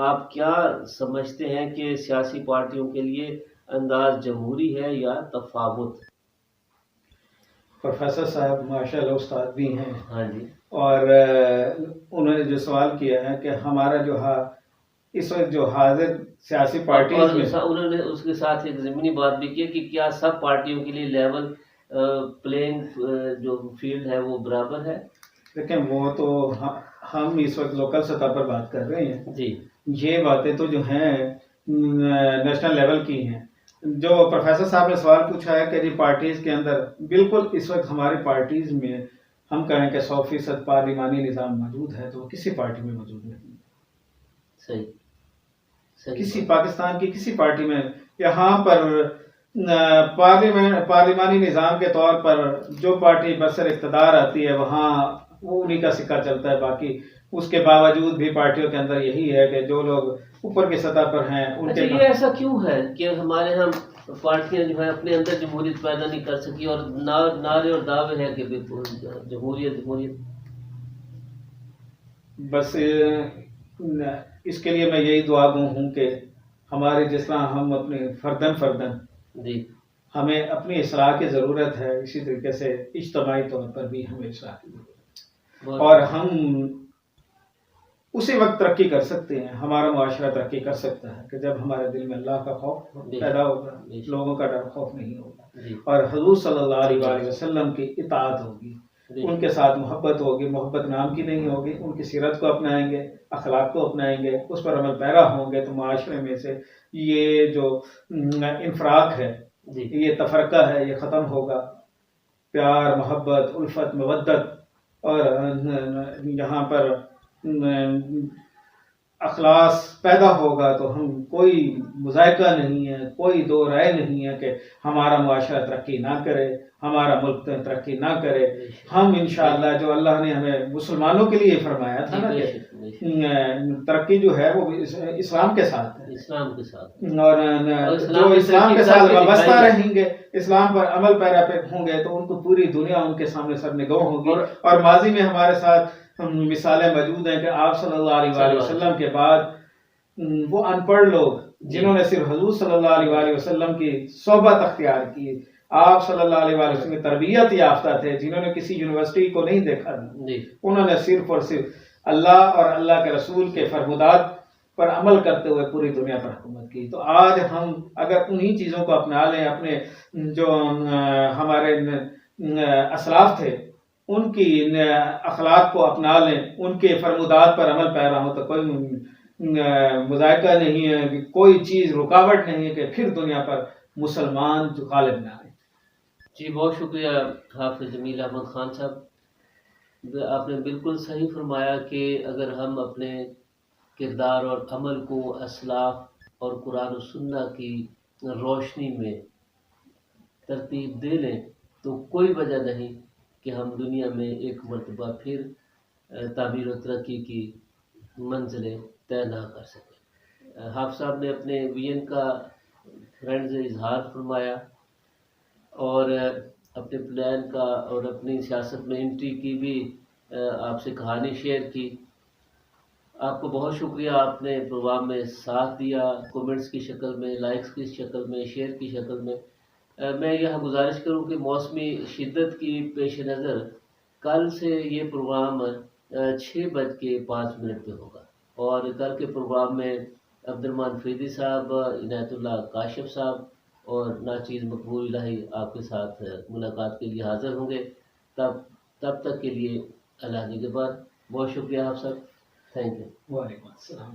آپ کیا سمجھتے ہیں کہ سیاسی پارٹیوں کے لیے انداز جمہوری ہے یا تفاوت؟ پروفیسر صاحب ماشاءاللہ استاد بھی ہیں، ہاں جی، اور انہوں نے جو سوال کیا ہے کہ ہمارا جو اس وقت جو حاضر سیاسی پارٹیز میں، انہوں نے اس کے ساتھ ایک ضمنی بات بھی کی کہ کیا سب پارٹیوں کے لیے لیول پلینگ جو فیلڈ ہے وہ برابر ہے؟ لیکن وہ تو ہم اس وقت لوکل سطح پر بات کر رہے ہیں جی، یہ باتیں تو جو ہیں نیشنل لیول کی ہیں۔ جو پروفیسر صاحب نے سوال پوچھا ہے کہ جی پارٹیز کے اندر، بالکل اس وقت ہماری پارٹیز میں ہم کہیں کہ 100% پارلیمانی نظام موجود ہے تو کسی پارٹی میں موجود نہیں، صحیح کسی پاکستان کی کسی پارٹی میں۔ یہاں پر پارلیمانی نظام کے طور پر جو پارٹی برسر اقتدار آتی ہے وہاں وہ انہی کا سکہ چلتا ہے، باقی اس کے باوجود بھی پارٹیوں کے اندر یہی ہے کہ جو لوگ اوپر کی سطح پر ہیں ان کے یہ ایسا کیوں ہے کہ ہمارے ہم پارٹیاں جو ہے اپنے اندر جمہوریت پیدا نہیں کر سکی اور نعرے اور دعوے ہیں کہ جمہوریت؟ بس اس کے لیے میں یہی دعا گو ہوں کہ ہمارے جس طرح ہم اپنے فردن جی، ہمیں اپنی اصلاح کی ضرورت ہے، اسی طریقے سے اجتماعی طور پر بھی ہمیں اصلاح کی ضرورت ہے، اور ہم اسی وقت ترقی کر سکتے ہیں، ہمارا معاشرہ ترقی کر سکتا ہے کہ جب ہمارے دل میں اللہ کا خوف پیدا ہوگا، لوگوں کا ڈر خوف نہیں ہوگا، اور حضور صلی اللہ علیہ وسلم کی اطاعت ہوگی۔ ان کے ساتھ محبت ہوگی، محبت نام کی نہیں ہوگی، ان کی سیرت کو اپنائیں گے، اخلاق کو اپنائیں گے، اس پر عمل پیرا ہوں گے، تو معاشرے میں سے یہ جو انفراق ہے، جی یہ تفرقہ ہے، یہ ختم ہوگا۔ پیار، محبت، الفت، مودت، اور یہاں پر اخلاص پیدا ہوگا تو ہم کوئی مذائقہ نہیں ہے، کوئی دو رائے نہیں ہے کہ ہمارا معاشرہ ترقی نہ کرے، ہمارا ملک ترقی نہ کرے۔ ہم انشاءاللہ جو اللہ نے ہمیں مسلمانوں کے لیے فرمایا تھا نا کہ ترقی جو ہے وہ اسلام کے ساتھ ہے، اسلام کے ساتھ، اور جو اسلام کے ساتھ وابستہ رہیں گے، اسلام پر عمل پیرا ہوں گے، تو ان کو پوری دنیا ان کے سامنے سر نگو ہوگی۔ اور ماضی میں ہمارے ساتھ مثالیں موجود ہیں کہ آپ صلی اللہ علیہ وآلہ وسلم کے بعد وہ ان پڑھ لوگ جنہوں نے صرف حضور صلی اللہ علیہ وآلہ وسلم کی صحبت اختیار کی، آپ صلی اللہ علیہ وآلہ وسلم کی تربیت یافتہ تھے، جنہوں نے کسی یونیورسٹی کو نہیں دیکھا، انہوں نے صرف اور صرف اللہ اور اللہ کے رسول کے فرمودات پر عمل کرتے ہوئے پوری دنیا پر حکومت کی۔ تو آج ہم اگر انہی چیزوں کو اپنا لیں، اپنے جو ہمارے اسلاف تھے ان کی اخلاق کو اپنا لیں، ان کے فرمودات پر عمل پیرا ہو، تو کوئی مذائقہ نہیں ہے، کہ کوئی چیز رکاوٹ نہیں ہے کہ پھر دنیا پر مسلمان جو غالب نہ آئے۔ جی بہت شکریہ حافظ جمیل احمد خان صاحب، آپ نے بالکل صحیح فرمایا کہ اگر ہم اپنے کردار اور عمل کو اسلاف اور قرآن و سنہ کی روشنی میں ترتیب دے لیں تو کوئی وجہ نہیں کہ ہم دنیا میں ایک مرتبہ پھر تعمیر و ترقی کی منزلیں طے نہ کر سکیں۔ حافظ صاحب نے اپنے وین کا فرینڈ سے اظہار فرمایا اور اپنے پلان کا اور اپنی سیاست میں انٹری کی بھی آپ سے کہانی شیئر کی۔ آپ کو بہت شکریہ، آپ نے پروگرام میں ساتھ دیا، کومنٹس کی شکل میں، لائکس کی شکل میں، شیئر کی شکل میں۔ میں یہاں گزارش کروں کہ موسمی شدت کی پیش نظر کل سے یہ پروگرام 6:05 پہ ہوگا، اور کل کے پروگرام میں عبدالرحمن فریدی صاحب، عنایت اللہ کاشف صاحب اور ناچیز مقبول الہی آپ کے ساتھ ملاقات کے لیے حاضر ہوں گے۔ تب تک کے لیے اللہ نگہبان۔ بہت شکریہ آپ سب، تھینک یو۔ وعلیکم السلام۔